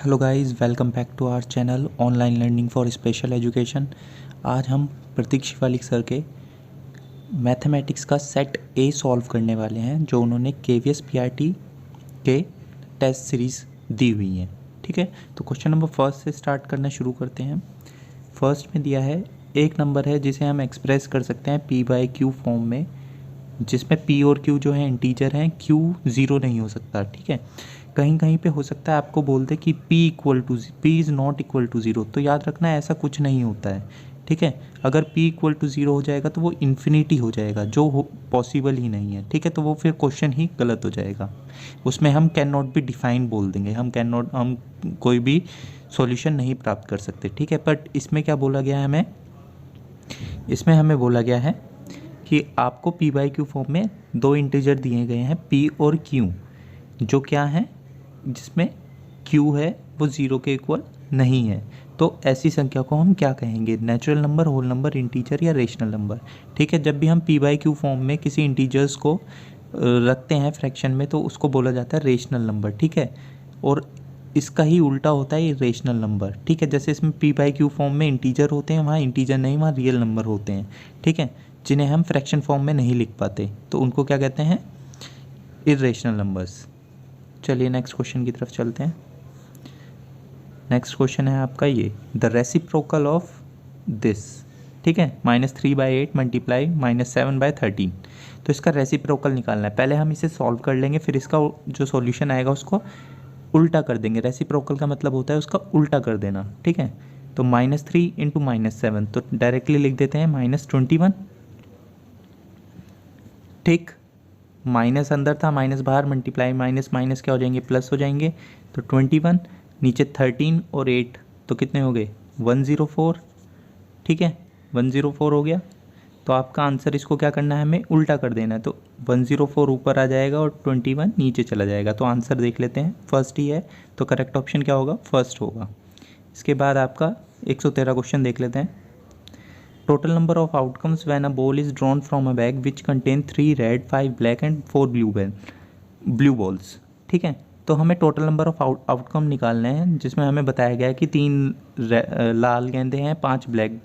Hello guys, welcome back to our channel online learning for special education. आज हम Prateek Shivalik sir के mathematics का set A solve करने वाले हैं, जो उन्होंने KVS PRT के टेस्ट सीरीज़ दी हुई हैं। ठीक है, तो क्वेश्चन नंबर फर्स्ट से स्टार्ट करना शुरू करते हैं। फर्स्ट में दिया है एक नंबर है जिसे हम एक्सप्रेस कर सकते हैं P/Q फॉर्म में, जिसमें P और Q जो है इंटीजर हैं, Q ज़ीरो नहीं हो सकता। ठीक है, कहीं कहीं पे हो सकता है आपको बोल दे कि P is not equal to zero, तो याद रखना ऐसा कुछ नहीं होता है। ठीक है, अगर P इक्वल टू ज़ीरो हो जाएगा तो वो इन्फिनिटी हो जाएगा, जो पॉसिबल ही नहीं है। ठीक है, तो वो फिर क्वेश्चन ही गलत हो जाएगा। उसमें हम कैन नॉट बी डिफाइन बोल देंगे, हम कोई भी सॉल्यूशन नहीं प्राप्त कर सकते। ठीक है, बट इसमें क्या बोला गया है, इसमें हमें बोला गया है कि आपको P/Q फॉर्म में दो इंटीजर दिए गए हैं, P और Q, जो क्या है, जिसमें Q है वो ज़ीरो के इक्वल नहीं है। तो ऐसी संख्या को हम क्या कहेंगे? Natural number, whole number, integer या रेशनल नंबर। ठीक है, जब भी हम P/Q फॉर्म में किसी इंटीजर्स को रखते हैं फ्रैक्शन में, तो उसको बोला जाता है रेशनल नंबर। ठीक है, और इसका ही उल्टा होता है इरेशनल नंबर। ठीक है, जैसे इसमें P/Q फॉर्म में इंटीजर होते हैं, वहाँ इंटीजर नहीं, वहाँ रियल नंबर होते हैं। ठीक है, जिन्हें हम फ्रैक्शन फॉर्म में नहीं लिख पाते, तो उनको क्या कहते हैं? Irrational numbers. चलिए नेक्स्ट क्वेश्चन की तरफ चलते हैं। नेक्स्ट क्वेश्चन है आपका ये, द रेसिप्रोकल ऑफ दिस। ठीक है, -3/8 मल्टीप्लाई -7/13। तो इसका रेसिप्रोकल निकालना है। पहले हम इसे सॉल्व कर लेंगे, फिर इसका जो सॉल्यूशन आएगा उसको उल्टा कर देंगे। रेसिप्रोकल का मतलब होता है उसका उल्टा कर देना। ठीक है, तो -3 इंटू -7, तो डायरेक्टली लिख देते हैं -21। ठीक, माइनस अंदर था, माइनस बाहर, मल्टीप्लाई माइनस माइनस क्या हो जाएंगे? प्लस हो जाएंगे। तो 21, नीचे 13 और 8, तो कितने हो गए? 104। ठीक है, 104 हो गया। तो आपका आंसर, इसको क्या करना है, हमें उल्टा कर देना है। तो 104 ऊपर आ जाएगा और 21 नीचे चला जाएगा। तो आंसर देख लेते हैं, फर्स्ट ही है, तो करेक्ट ऑप्शन क्या होगा? फर्स्ट होगा। इसके बाद आपका 113 क्वेश्चन देख लेते हैं। Total number of outcomes when a ball is drawn from a bag which contain 3 red, 5 black and 4 blue balls. ठीक है, तो हमें टोटल नंबर ऑफ आउटकम निकालने हैं, जिसमें हमें बताया गया है कि 3 लाल गेंदे हैं, 5 ब्लैक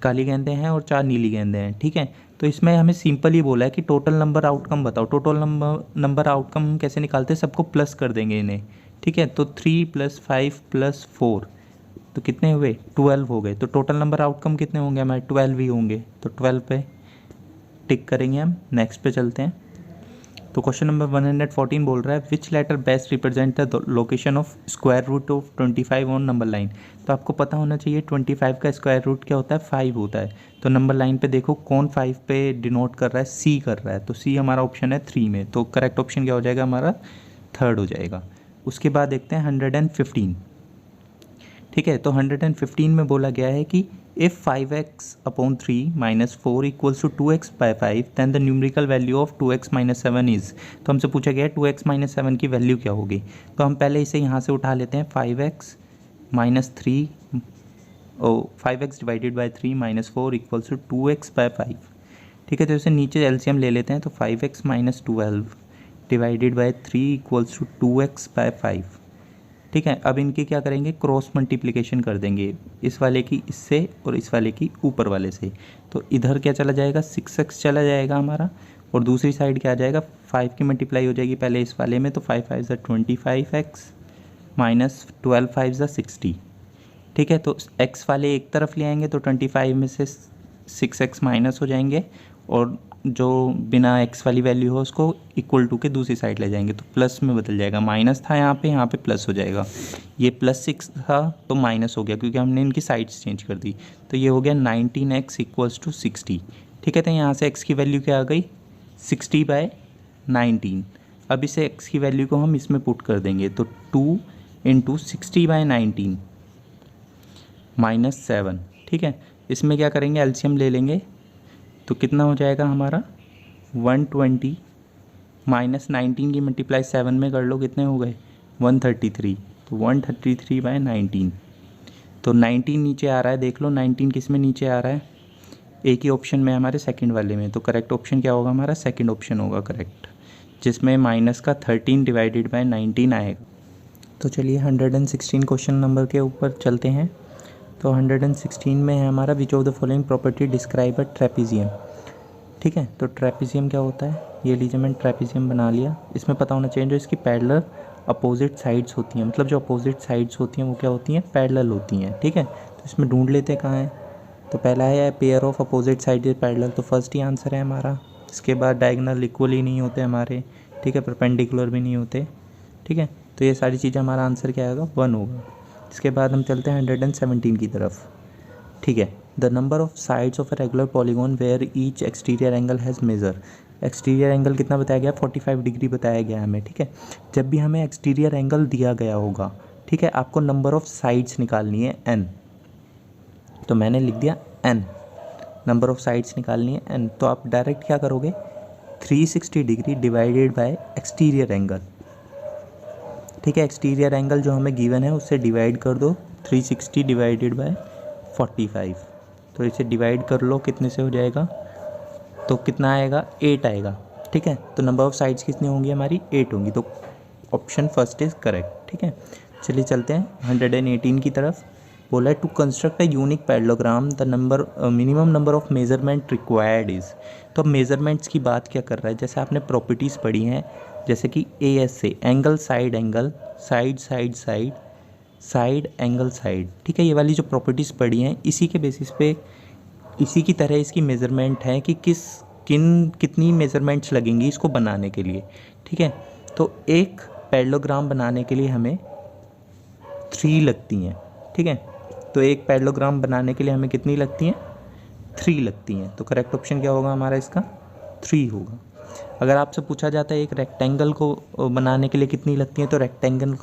काली गेंदे हैं और 4 नीली गेंदे हैं। ठीक है, तो इसमें हमें सिंपल ही बोला है कि टोटल नंबर आउटकम बताओ। टोटल नंबर आउटकम हम कैसे निकालते हैं? सबको प्लस कर देंगे इन्हें। ठीक है, तो 3 + 5 + 4, तो कितने हुए? 12 हो गए। तो टोटल नंबर आउटकम कितने होंगे हमारे? 12 ही होंगे। तो 12 पे टिक करेंगे हम। नेक्स्ट पे चलते हैं। तो क्वेश्चन नंबर 114 बोल रहा है, which letter best represent the location of square root of 25 on number line. तो आपको पता होना चाहिए 25 का स्क्वायर रूट क्या होता है? 5 होता है। तो नंबर लाइन पे देखो कौन 5 पे डिनोट कर रहा है? सी कर रहा है। तो सी हमारा ऑप्शन है 3 में। तो करेक्ट ऑप्शन क्या हो जाएगा हमारा? थर्ड हो जाएगा। उसके बाद देखते हैं 115। ठीक है, तो 115 में बोला गया है कि if 5x/3 - 4 = 2x/5 then the numerical value of 2x - 7 is. तो हमसे पूछा गया है 2x - 7 की वैल्यू क्या होगी। तो हम पहले इसे यहाँ से उठा लेते हैं। 5x - 3 5x divided by 3 - 4 = 2x/5। ठीक है, तो इसे नीचे एलसीएम ले लेते हैं। तो 5x - 12 डिवाइडेड बाई 3 = 2x/5। ठीक है, अब इनके क्या करेंगे? क्रॉस मल्टीप्लिकेशन कर देंगे, इस वाले की इससे और इस वाले की ऊपर वाले से। तो इधर क्या चला जाएगा? 6x चला जाएगा हमारा, और दूसरी साइड क्या आ जाएगा? 5 की मल्टीप्लाई हो जाएगी पहले इस वाले में। तो 5 5 = 25x माइनस 12 5 = 60। ठीक है, तो x वाले एक तरफ ले आएंगे, तो 25 में से 6x माइनस हो जाएंगे, और जो बिना x वाली वैल्यू हो उसको इक्वल टू के दूसरी साइड ले जाएंगे, तो प्लस में बदल जाएगा। माइनस था यहाँ पे प्लस हो जाएगा। ये +6 था तो माइनस हो गया, क्योंकि हमने इनकी साइड्स चेंज कर दी। तो ये हो गया 19x = 60। ठीक है, तो यहाँ से x की वैल्यू क्या आ गई? 60/19। अब इसे x की वैल्यू को हम इसमें पुट कर देंगे, तो 2 × 60/19 -7। ठीक है, इसमें क्या करेंगे? एलसीएम ले लेंगे, तो कितना हो जाएगा हमारा? 120 -19 की मल्टीप्लाई 7 में कर लो, कितने हो गए? 133। तो 133/19। तो 19 नीचे आ रहा है, देख लो 19 किस में नीचे आ रहा है? एक ही ऑप्शन में, हमारे सेकंड वाले में। तो करेक्ट ऑप्शन क्या होगा हमारा? सेकंड ऑप्शन होगा करेक्ट, जिसमें -13 डिवाइडेड बाय 19 आएगा। तो चलिए 116 क्वेश्चन नंबर के ऊपर चलते हैं। तो 116 में है हमारा which of the following property describe a trapezium. ठीक है, तो ट्रेपीजियम क्या होता है, ये लीजिए मैंने ट्रेपीजियम बना लिया। इसमें पता होना चाहिए जो इसकी पैरेलल अपोजिट साइड्स होती हैं, मतलब जो अपोजिट साइड्स होती हैं वो क्या होती हैं, पैरेलल होती हैं। ठीक है, तो इसमें ढूंढ लेते हैं कहाँ है। तो पहला है pair of opposite side is parallel, तो फर्स्ट ही आंसर है हमारा। इसके बाद डायगोनल इक्वल ही नहीं होते हमारे, ठीक है, परपेंडिकुलर भी नहीं होते। ठीक है, तो ये सारी चीज़ें हमारा आंसर क्या आएगा, 1 होगा। इसके बाद हम चलते हैं 117 की तरफ। ठीक है, the number of sides of a regular polygon where each exterior angle has measure. Exterior angle कितना बताया गया, 45 डिग्री बताया गया हमें। ठीक है, जब भी हमें एक्सटीरियर एंगल दिया गया होगा, ठीक है, आपको नंबर ऑफ साइड्स निकालनी है n। तो मैंने लिख दिया n, नंबर ऑफ साइड्स निकालनी है n। तो आप डायरेक्ट क्या करोगे, 360 degree divided by exterior angle. ठीक है, एक्सटीरियर एंगल जो हमें गिवन है उससे डिवाइड कर दो, 360 डिवाइडेड बाय 45। तो इसे डिवाइड कर लो, कितने से हो जाएगा, तो कितना आएगा, 8 आएगा। ठीक है, तो नंबर ऑफ साइड्स कितनी होंगी हमारी, 8 होंगी। तो ऑप्शन फर्स्ट इज़ करेक्ट। ठीक है, चलिए चलते हैं 118 की तरफ। बोला है to construct a unique parallelogram the number minimum number of measurement required is. तो अब मेजरमेंट्स की बात क्या कर रहा है, जैसे आपने प्रॉपर्टीज़ पढ़ी हैं, जैसे कि AS से angle side angle, side side side, side angle side. ठीक है, ये वाली जो प्रॉपर्टीज़ पढ़ी हैं इसी के बेसिस पे, इसी की तरह इसकी मेज़रमेंट है कि कितनी मेज़रमेंट्स लगेंगी इसको बनाने के लिए। ठीक है, तो एक पैरेललोग्राम बनाने के लिए हमें 3 लगती हैं। ठीक है, तो एक पैरेललोग्राम बनाने के लिए हमें कितनी लगती हैं, 3 लगती हैं। तो करेक्ट ऑप्शन क्या होगा हमारा, इसका 3 होगा। अगर आपसे पूछा जाता है एक रेक्टेंगल को बनाने के लिए कितनी लगती हैं, तो रेक्टेंगल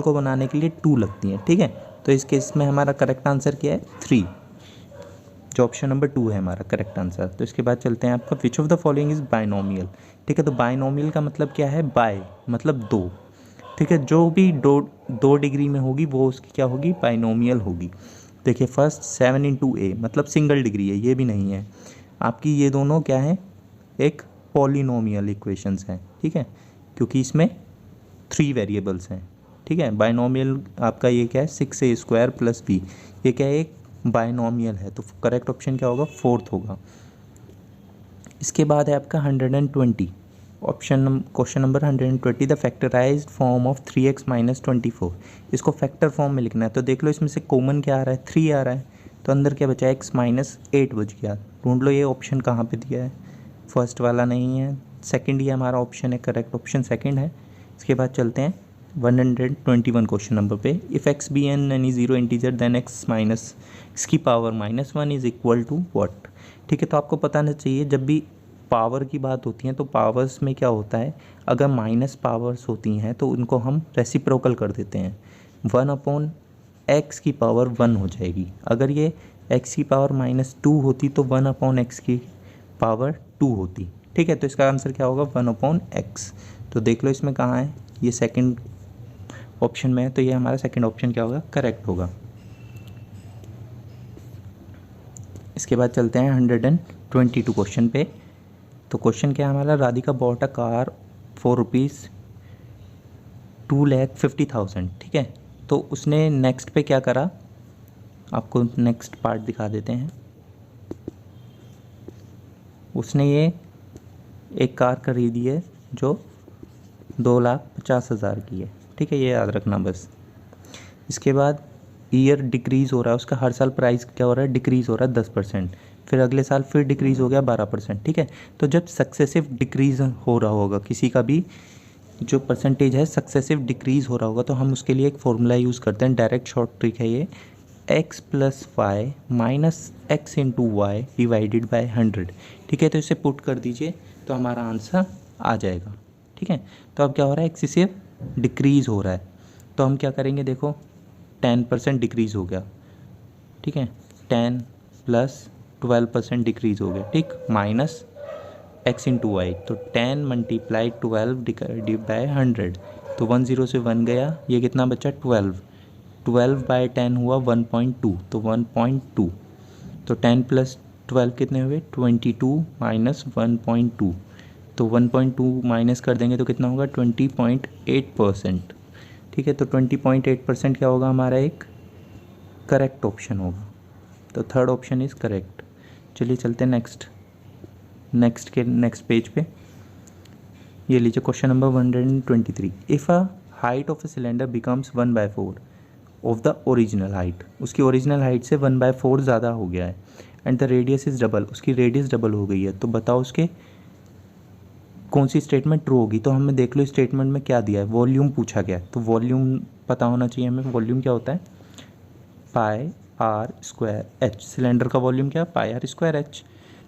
को बनाने के लिए 2 लगती हैं। ठीक है, तो इस केस में हमारा करेक्ट आंसर क्या है, 3, जो ऑप्शन नंबर 2 है हमारा करेक्ट आंसर। तो इसके बाद चलते हैं आपका which of the following is binomial. ठीक है, तो बाइनोमियल का मतलब क्या है, बाय मतलब 2। ठीक है, जो भी दो डिग्री में होगी वो उसकी क्या होगी, बाइनोमियल होगी। देखिए फर्स्ट 7 × A मतलब सिंगल डिग्री है, ये भी नहीं है आपकी, ये दोनों क्या है, एक पॉलिनोमियल इक्वेशंस हैं। ठीक है, क्योंकि इसमें 3 वेरिएबल्स हैं। ठीक है, बाइनोमियल आपका ये क्या है, 6A² + B, ये क्या है, एक बाइनोमियल है। तो करेक्ट ऑप्शन क्या होगा, 4th होगा। इसके बाद है आपका 120, question number 120, the factorised form of 3x - 24। इसको फैक्टर फॉर्म में लिखना है। तो देख लो इसमें से कॉमन क्या आ रहा है, 3 आ रहा है, तो अंदर क्या बचा, x - 8 बच गया। ढूंढ लो ये ऑप्शन कहाँ पे दिया है, फर्स्ट वाला नहीं है, सेकंड ही हमारा ऑप्शन है, करेक्ट ऑप्शन सेकंड है। इसके बाद चलते हैं 121 क्वेश्चन नंबर पे, if x be n any zero integer then x minus इसकी power -1 is equal to what. ठीक है, तो आपको पता होना चाहिए जब भी पावर की बात होती है तो पावर्स में क्या होता है, अगर माइनस पावर्स होती हैं तो उनको हम रेसिप्रोकल कर देते हैं, 1/x की पावर 1 हो जाएगी। अगर ये x की पावर -2 होती तो 1/x की पावर 2 होती। ठीक है, तो इसका आंसर क्या होगा, 1/x। तो देख लो इसमें कहाँ है, ये सेकंड ऑप्शन में है, तो ये हमारा सेकंड ऑप्शन क्या होगा, करेक्ट होगा। इसके बाद चलते हैं 122 क्वेश्चन पे। तो क्वेश्चन क्या है हमारा, Radhika bought a car for ₹2,50,000। ठीक है, तो उसने नेक्स्ट पे क्या करा, आपको नेक्स्ट पार्ट दिखा देते हैं। उसने ये एक कार खरीदी है जो 2,50,000 की है। ठीक है, ये याद रखना बस। इसके बाद ईयर डिक्रीज़ हो रहा है उसका, हर साल प्राइस क्या हो रहा है, डिक्रीज़ हो रहा है 10%, फिर अगले साल फिर डिक्रीज़ हो गया 12%। ठीक है, तो जब सक्सेसिव डिक्रीज़ हो रहा होगा किसी का भी जो परसेंटेज है सक्सेसिव डिक्रीज़ हो रहा होगा, तो हम उसके लिए एक फॉर्मूला यूज़ करते हैं, डायरेक्ट शॉर्ट ट्रिक है ये, x + y - x × y divided by 100। ठीक है, तो इसे पुट कर दीजिए तो हमारा आंसर आ जाएगा। ठीक है, तो अब क्या हो रहा है, एक्सेसिव डिक्रीज़ हो रहा है, तो हम क्या करेंगे, देखो 10% डिक्रीज़ हो गया। ठीक है, 10 + 12% डिक्रीज़ हो गया। ठीक, माइनस x × y, तो 10 × 12 डिवाइडेड बाय 100, तो 10 से 1 गया, ये कितना बचा, 12/10 हुआ 1.2, तो 1.2, तो 10 + 12 कितने हुए, 22 - 1.2, तो 1.2 माइनस कर देंगे तो कितना होगा, 20.8%। ठीक है, तो 20.8% क्या होगा हमारा, एक करेक्ट ऑप्शन होगा। तो थर्ड ऑप्शन इज़ करेक्ट। चलिए चलते हैं नेक्स्ट पेज पे। ये लीजिए question number 123। If a height of a cylinder becomes 1/4 of the original height, उसकी ओरिजिनल हाइट से 1/4 ज़्यादा हो गया है, and the radius is double, उसकी रेडियस डबल हो गई है, तो बताओ उसके कौन सी स्टेटमेंट ट्रू होगी। तो हमें देख लो स्टेटमेंट में क्या दिया है, वॉल्यूम पूछा गया है, तो वॉल्यूम पता होना चाहिए हमें। वॉल्यूम क्या होता है, पाई आर स्क्वायर एच। सिलेंडर का वॉल्यूम क्या है, पाई आर स्क्वायर एच।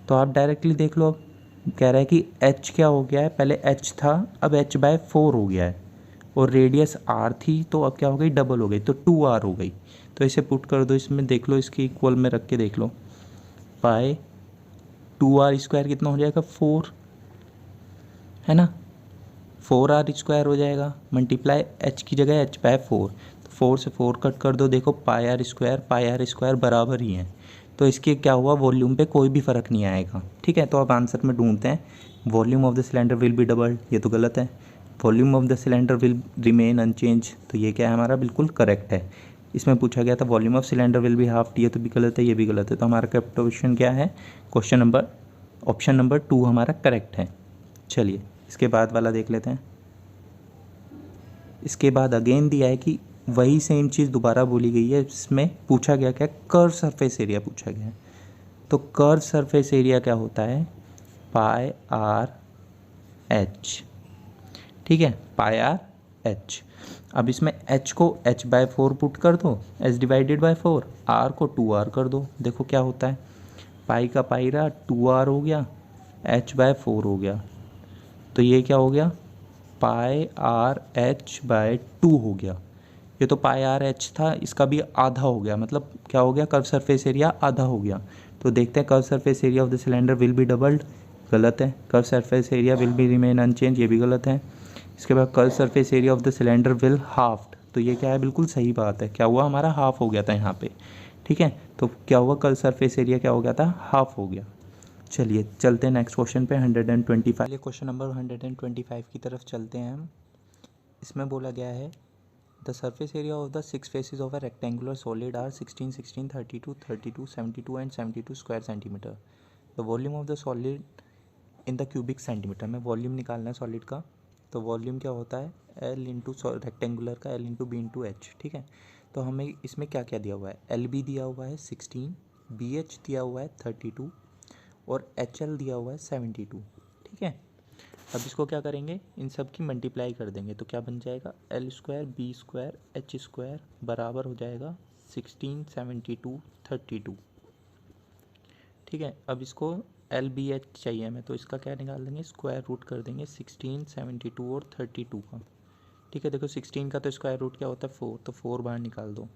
तो आप डायरेक्टली देख लो, अब कह रहा है कि एच क्या हो गया है, पहले एच था अब h/4 हो गया है, और रेडियस आर थी तो अब क्या हो गई, डबल हो गई, तो 2r हो गई। तो इसे पुट कर दो इसमें, देख लो इसकी इक्वल में रख के देख लो, पाई 2r² कितना हो जाएगा, 4, है ना, 4r² हो जाएगा, मल्टीप्लाई h की जगह h/4, तो 4 से 4 कट कर दो, देखो पाई आर स्क्वायर बराबर ही है। तो इसके क्या हुआ, वॉल्यूम पे कोई भी फ़र्क नहीं आएगा। ठीक है, तो अब आंसर में ढूंढते हैं, volume of the cylinder will be doubled, ये तो गलत है। Volume of the cylinder will remain unchanged, तो ये क्या है हमारा, बिल्कुल करेक्ट है। इसमें पूछा गया था volume of cylinder will be half, ये तो भी गलत है, ये भी गलत है। तो हमारा करेक्ट ऑप्शन क्या है, ऑप्शन नंबर 2 हमारा करेक्ट है। चलिए इसके बाद वाला देख लेते हैं। इसके बाद अगेन दिया है कि वही सेम चीज़ दोबारा बोली गई है, इसमें पूछा गया क्या, कर्व सरफेस एरिया पूछा गया है। तो कर्व सरफेस एरिया क्या होता है, पाई आर एच। ठीक है, पाई आर एच। अब इसमें h को h/4 पुट कर दो, h/4, r को 2r कर दो, देखो क्या होता है, पाई का पाई रहा, 2r हो गया, h/4 हो गया, तो ये क्या हो गया, पाई आर h/2 हो गया। ये तो पाई आर एच था, इसका भी आधा हो गया, मतलब क्या हो गया, कर्व सरफेस एरिया आधा हो गया। तो देखते हैं, curve surface area of the cylinder will be doubled, गलत है। Curve surface area will be remain unchanged, ये भी गलत है। इसके बाद curve surface area of the cylinder will halved, तो ये क्या है, बिल्कुल सही बात है, क्या हुआ हमारा, हाफ हो गया था यहाँ पे। ठीक है, तो क्या हुआ, कर्व सरफेस एरिया क्या हो गया था, हाफ हो गया। चलिए चलते हैं नेक्स्ट क्वेश्चन पे, 125। चलिए क्वेश्चन नंबर 125 की तरफ चलते हैं हम। इसमें बोला गया है, the surface area of the 6 faces of a rectangular solid are 16, 16, 32, 32, 72 and 72 square centimetre. The volume of the solid in the cubic centimetre, में वॉल्यूम निकालना है सॉलिड का। तो वॉल्यूम क्या होता है, एल इंटू रेक्टेंगुलर का l into b into h. ठीक है, तो हमें इसमें क्या क्या दिया हुआ है, एल बी दिया हुआ है 16, बी एच दिया हुआ है 32 और एच एल दिया हुआ है 72। ठीक है, अब इसको क्या करेंगे, इन सब की मल्टीप्लाई कर देंगे, तो क्या बन जाएगा, L² B² H² बराबर हो जाएगा 16, 72, 32। ठीक है, अब इसको LBH चाहिए हमें, तो इसका क्या निकाल देंगे, स्क्वायर रूट कर देंगे 16, 72 और 32 का। ठीक है, देखो 16 का तो स्क्वायर रूट क्या होता है 4, तो 4 बाहर निकाल दो।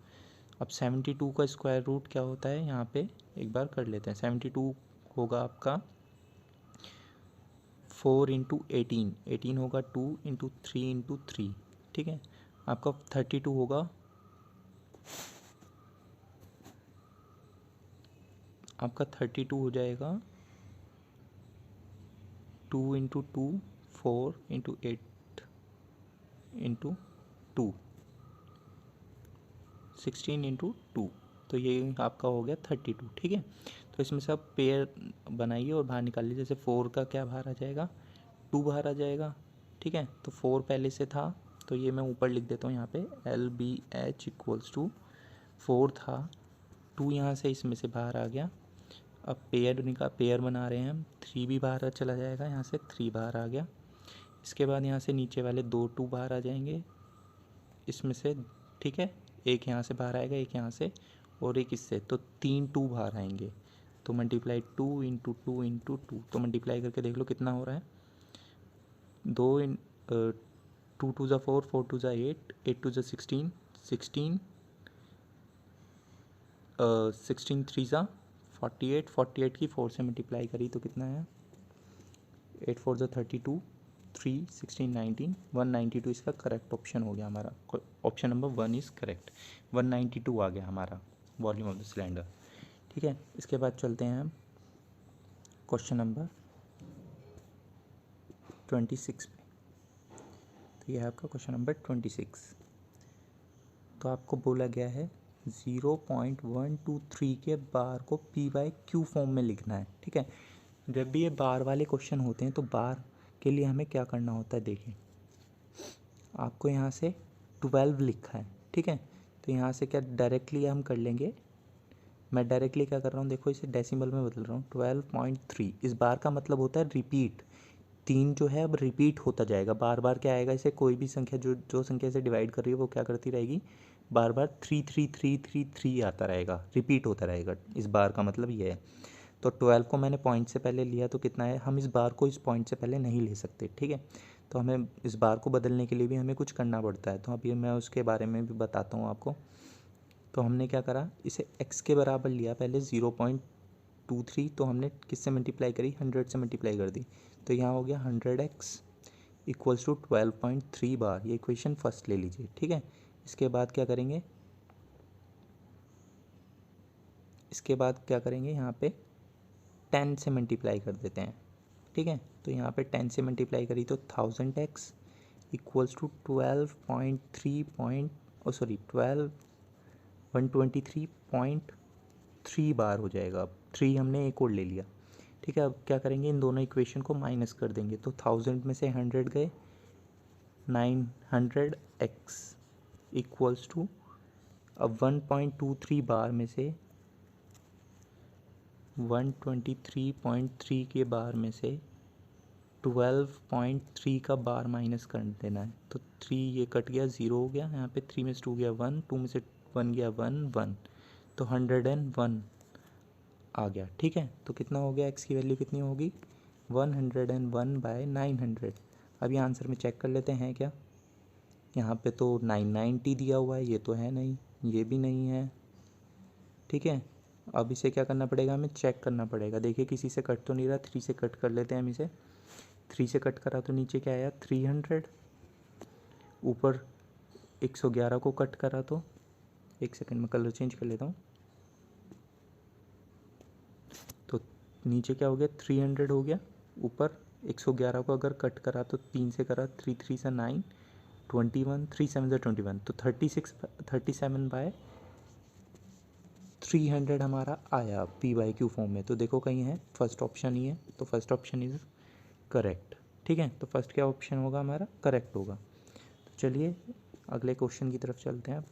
अब 72 का स्क्वायर रूट क्या होता है, यहाँ पे एक बार कर लेते हैं। 72 होगा आपका 4 इंटू 18 होगा 2 इंटू 3 इंटू 3। ठीक है, आपका 32 होगा, आपका 32 हो जाएगा 2 इंटू 2, 4 इंटू 8 इंटू 2, 16 इंटू 2, तो ये आपका हो गया 32। ठीक है, तो इसमें से आप पेयर बनाइए और बाहर निकालिए। जैसे 4 का क्या बाहर आ जाएगा, 2 बाहर आ जाएगा। ठीक है, तो 4 पहले से था, तो ये मैं ऊपर लिख देता हूँ यहाँ पे, LBH इक्वल्स टू 4 था, 2 यहाँ से इसमें से बाहर आ गया। अब पेयर बना रहे हैं हम, 3 भी बाहर चला जाएगा, यहाँ से 3 बाहर आ गया। इसके बाद यहाँ से नीचे वाले 2 2 बाहर आ जाएंगे इसमें से। ठीक है, एक यहाँ से बाहर आएगा, एक यहाँ से और एक इससे, तो 3 2 बाहर आएंगे। तो मल्टीप्लाई 2 इंटू 2 इंटू 2, तो मल्टीप्लाई करके देख लो कितना हो रहा है, 2 2 ज़ा 4, 4 2 ज़ा 8, 8 2 ज़ा 16, 16 16 3 ज़ा 48, 48 की 4 से मल्टीप्लाई करी तो कितना है, 8 4 ज़ा 32, 3 16 19, 192 इसका करेक्ट ऑप्शन हो गया हमारा। ऑप्शन नंबर 1 इज़ करेक्ट, 192 आ गया हमारा वॉल्यूम ऑफ द सिलेंडर। ठीक है, इसके बाद चलते हैं हम क्वेश्चन नंबर 26 पे। तो यह है आपका क्वेश्चन नंबर 26। तो आपको बोला गया है 0.123 के बार को पी बाई क्यू फॉर्म में लिखना है। ठीक है, जब भी ये बार वाले क्वेश्चन होते हैं तो बार के लिए हमें क्या करना होता है, देखिए आपको यहाँ से 12 लिखा है। ठीक है, तो यहाँ से क्या डायरेक्टली हम कर लेंगे, मैं डायरेक्टली क्या कर रहा हूँ, देखो इसे डेसिमल में बदल रहा हूँ। 12.3 इस बार का मतलब होता है रिपीट, 3 जो है अब रिपीट होता जाएगा, बार बार क्या आएगा, इसे कोई भी संख्या जो संख्या से डिवाइड कर रही है वो क्या करती रहेगी, बार बार 3 आता रहेगा, रिपीट होता रहेगा। इस बार का मतलब ये है। तो 12 को मैंने पॉइंट से पहले लिया तो कितना है, हम इस बार को इस पॉइंट से पहले नहीं ले सकते। ठीक है, तो हमें इस बार को बदलने के लिए भी हमें कुछ करना पड़ता है, तो अभी मैं उसके बारे में भी बताता हूँ आपको। तो हमने क्या करा, इसे x के बराबर लिया पहले 0.23, तो हमने किससे मल्टीप्लाई करी, 100 से मल्टीप्लाई कर दी, तो यहाँ हो गया 100x इक्वल्स टू 12.3 बार। ये इक्वेशन फर्स्ट ले लीजिए। ठीक है, इसके बाद क्या करेंगे, यहाँ पे 10 से मल्टीप्लाई कर देते हैं। ठीक है, तो यहाँ पे 10 से मल्टीप्लाई करी तो 1000x इक्वल्स टू 123.3 बार हो जाएगा। अब 3 हमने एक और ले लिया। ठीक है, अब क्या करेंगे, इन दोनों इक्वेशन को माइनस कर देंगे, तो 1000 में से 100 गए, 900x इक्वल्स टू, अब 1.23 बार में से 123.3 के बार में से 12.3 का बार माइनस कर देना है, तो 3 ये कट गया, 0 हो गया, यहाँ पे 3 में से 2 गया 1, 2 में से 1 गया 1, तो 101 आ गया। ठीक है, तो कितना हो गया, x की वैल्यू कितनी होगी, 101/900। अब ये आंसर में चेक कर लेते हैं क्या, यहाँ पे तो 990 दिया हुआ है, ये तो है नहीं, ये भी नहीं है। ठीक है, अब इसे क्या करना पड़ेगा, हमें चेक करना पड़ेगा। देखिए किसी से कट तो नहीं रहा, 3 से कट कर लेते हैं हम इसे। 3 से कट करा तो नीचे क्या आया, 300, ऊपर 111 को कट करा तो, एक सेकंड में कलर चेंज कर लेता हूँ, तो नीचे क्या हो गया, 300 हो गया, ऊपर 111 को अगर कट करा तो 3 से करा, 3 3 से 9, 21, 3 7 से 21, तो 37/300 हमारा आया पी बाई क्यू फॉर्म में। तो देखो कहीं है, फर्स्ट ऑप्शन ही है, तो फर्स्ट ऑप्शन इज़ करेक्ट। ठीक है, तो फर्स्ट क्या ऑप्शन होगा हमारा, करेक्ट होगा। तो चलिए अगले क्वेश्चन की तरफ चलते हैं।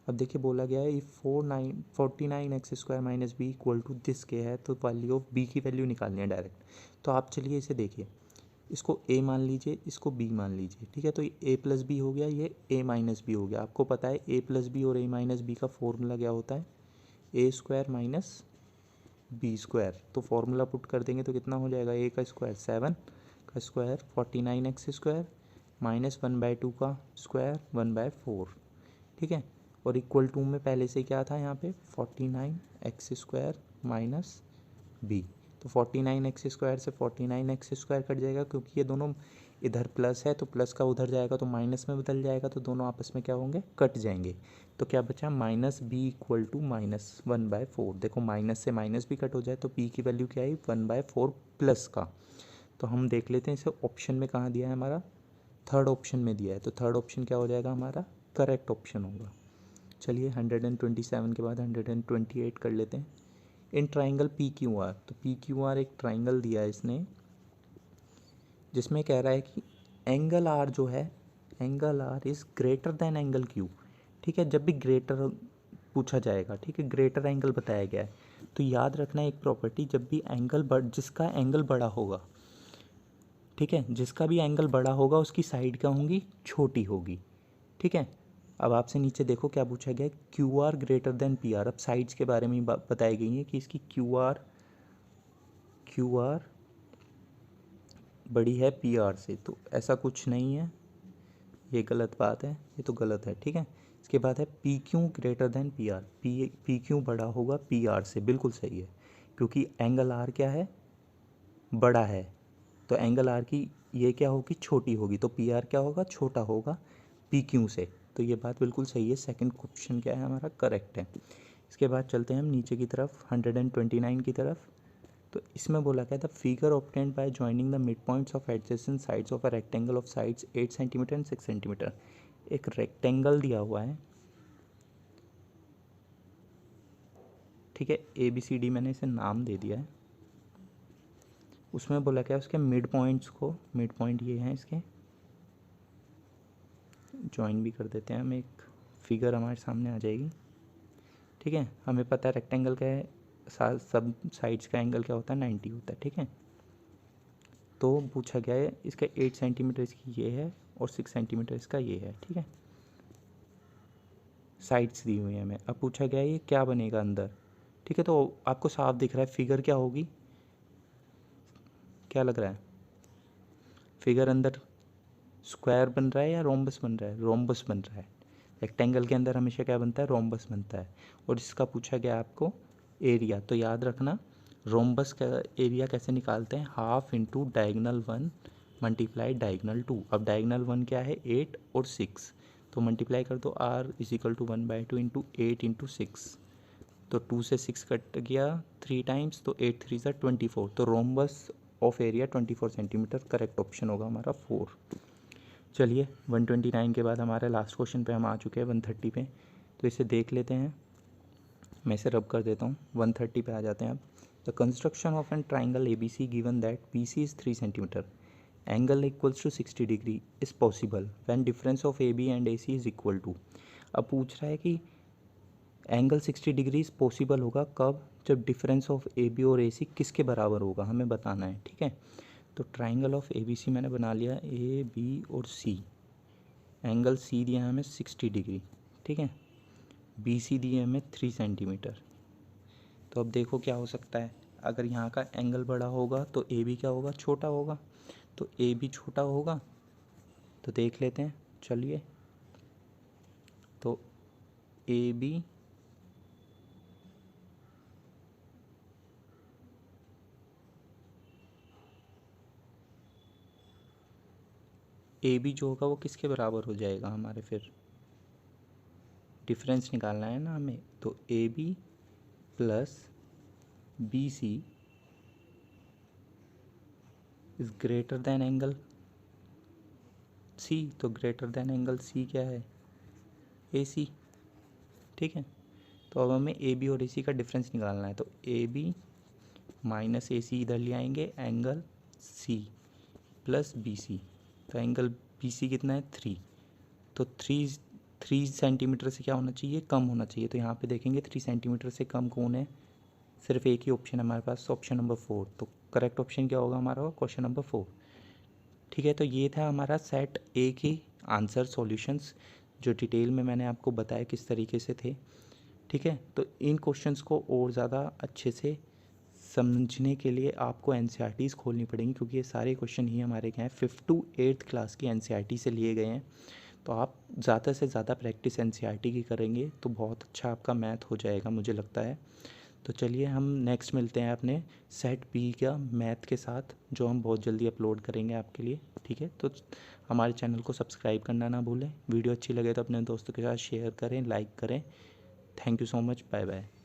अब देखिए बोला गया है, 49x² minus b equal to this k है, तो वैल्यू ऑफ बी की वैल्यू निकालनी है डायरेक्ट। तो आप चलिए इसे देखिए, इसको a मान लीजिए, इसको b मान लीजिए। ठीक है, तो ये a प्लस बी हो गया, ये a माइनस बी हो गया। आपको पता है a प्लस बी और a माइनस बी का फॉर्मूला क्या होता है, a² माइनस b²। तो फॉर्मूला पुट कर देंगे तो कितना हो जाएगा, a का स्क्वायर 7 का स्क्वायर 49x² माइनस 1/2 का स्क्वायर 1/4। ठीक है, और इक्वल टू में पहले से क्या था यहाँ पे, 49x² माइनस बी। तो 49x² से 49x² कट जाएगा, क्योंकि ये दोनों इधर प्लस है तो प्लस का उधर जाएगा तो माइनस में बदल जाएगा, तो दोनों आपस में क्या होंगे, कट जाएंगे। तो क्या बचा, माइनस बी इक्वल टू -1/4। देखो माइनस से माइनस भी कट हो जाए तो पी की वैल्यू क्या आई, 1/4 प्लस का। तो हम देख लेते हैं इसे ऑप्शन में कहाँ दिया है हमारा, थर्ड ऑप्शन में दिया है, तो थर्ड ऑप्शन क्या हो जाएगा हमारा, करेक्ट ऑप्शन होगा। चलिए 127 के बाद 128 कर लेते हैं। In triangle P Q R, तो पी क्यू आर एक ट्राइंगल दिया है इसने, जिसमें कह रहा है कि एंगल आर जो है, angle R is greater than angle Q. ठीक है, जब भी ग्रेटर पूछा जाएगा, ठीक है, ग्रेटर एंगल बताया गया है, तो याद रखना एक प्रॉपर्टी, जब भी एंगल जिसका एंगल बड़ा होगा, ठीक है, जिसका भी एंगल बड़ा होगा उसकी साइड क्या होंगी, छोटी होगी। ठीक है, अब आपसे नीचे देखो क्या पूछा गया है, Q R greater than P R. अब साइड्स के बारे में बताई गई है कि इसकी क्यू आर बड़ी है पी आर से, तो ऐसा कुछ नहीं है, ये गलत बात है, ये तो गलत है। ठीक है, इसके बाद है P Q greater than P R, P Q बड़ा होगा पी आर से, बिल्कुल सही है, क्योंकि एंगल आर क्या है, बड़ा है, तो एंगल आर की ये क्या होगी, छोटी होगी, तो पी आर क्या होगा, छोटा होगा पी क्यू से। तो ये बात बिल्कुल सही है, सेकंड क्वेश्चन क्या है हमारा, करेक्ट है। इसके बाद चलते हैं हम नीचे की तरफ, 129 की तरफ। तो इसमें बोला गया, the figure obtained by joining the mid points of adjacent sides of a rectangle of sides 8 centimetre and 6 centimetre. एक रेक्टेंगल दिया हुआ है, ठीक है, ABCD मैंने इसे नाम दे दिया है। उसमें बोला क्या, उसके मिड पॉइंट्स को, मिड पॉइंट ये हैं इसके, ज्वाइन भी कर देते हैं हम, एक फिगर हमारे सामने आ जाएगी। ठीक है, हमें पता है रेक्टेंगल का है, सब साइड्स का एंगल क्या होता है, 90 होता है। ठीक है, तो पूछा गया है इसका 8 सेंटीमीटर इसकी ये है और 6 सेंटीमीटर इसका ये है। ठीक है, साइड्स दी हुई है हमें। अब पूछा गया है ये क्या बनेगा अंदर। ठीक है, तो आपको साफ दिख रहा है फिगर क्या होगी, क्या लग रहा है, फिगर अंदर स्क्वायर बन रहा है या रोम्बस बन रहा है, रोम्बस बन रहा है। रेक्टेंगल के अंदर हमेशा क्या बनता है, रोम्बस बनता है। और इसका पूछा गया आपको एरिया, तो याद रखना रोम्बस का एरिया कैसे निकालते हैं, half into diagonal 1 multiply diagonal 2। अब डायगनल 1 क्या है, 8 और 6, तो मल्टीप्लाई कर दो, r equal to 1/2 into 8 into 6, तो 2 से 6 कट गया 3 टाइम्स, तो 8 3 ज़ा 24, तो rhombus of area 24 centimetre. Correct option होगा हमारा 4। चलिए 129 के बाद हमारे लास्ट क्वेश्चन पे हम आ चुके हैं 130 पे, तो इसे देख लेते हैं। मैं इसे रब कर देता हूँ, 130 पे आ जाते हैं अब। The construction of an triangle ABC given that BC is 3 centimetre, angle equals to 60 degree is possible when difference of AB and AC is equal to. अब पूछ रहा है कि एंगल 60 डिग्री पॉसिबल होगा कब, जब डिफरेंस ऑफ AB और AC किसके बराबर होगा, हमें बताना है। ठीक है, तो ट्राइंगल ऑफ ABC मैंने बना लिया, AB और C, एंगल C दिया है हमें 60 डिग्री। ठीक है, BC दिए हमें 3 सेंटीमीटर। तो अब देखो क्या हो सकता है, अगर यहाँ का एंगल बड़ा होगा तो AB क्या होगा, छोटा होगा, तो AB छोटा होगा, तो देख लेते हैं। चलिए, तो AB जो होगा वो किसके बराबर हो जाएगा हमारे, फिर डिफरेंस निकालना है ना हमें, तो AB plus BC is greater than angle C, तो ग्रेटर देन एंगल C क्या है, AC। ठीक है, तो अब हमें AB और AC का डिफरेंस निकालना है, तो AB माइनस AC इधर ले आएंगे, एंगल C प्लस BC, तो एंगल BC कितना है, 3, तो 3 सेंटीमीटर से क्या होना चाहिए, कम होना चाहिए। तो यहाँ पे देखेंगे 3 सेंटीमीटर से कम कौन है, सिर्फ एक ही ऑप्शन है हमारे पास, ऑप्शन नंबर 4। तो करेक्ट ऑप्शन क्या होगा हमारा, क्वेश्चन नंबर 4। ठीक है, तो ये था हमारा सेट ए के आंसर सॉल्यूशंस, जो डिटेल में मैंने आपको बताया किस तरीके से थे। ठीक है, तो इन क्वेश्चंस को और ज़्यादा अच्छे से समझने के लिए आपको NCERTs खोलनी पड़ेंगी, क्योंकि ये सारे क्वेश्चन ही हमारे क्या हैं 5th to 8th क्लास की NCERT से लिए गए हैं। तो आप ज़्यादा से ज़्यादा प्रैक्टिस NCERT की करेंगे तो बहुत अच्छा आपका मैथ हो जाएगा, मुझे लगता है। तो चलिए हम नेक्स्ट मिलते हैं अपने सेट बी का मैथ के साथ, जो हम बहुत जल्दी अपलोड करेंगे आपके लिए। ठीक है, तो हमारे चैनल को सब्सक्राइब करना ना भूलें, वीडियो अच्छी लगे तो अपने दोस्तों के साथ शेयर करें, लाइक करें। Thank you so much, bye bye.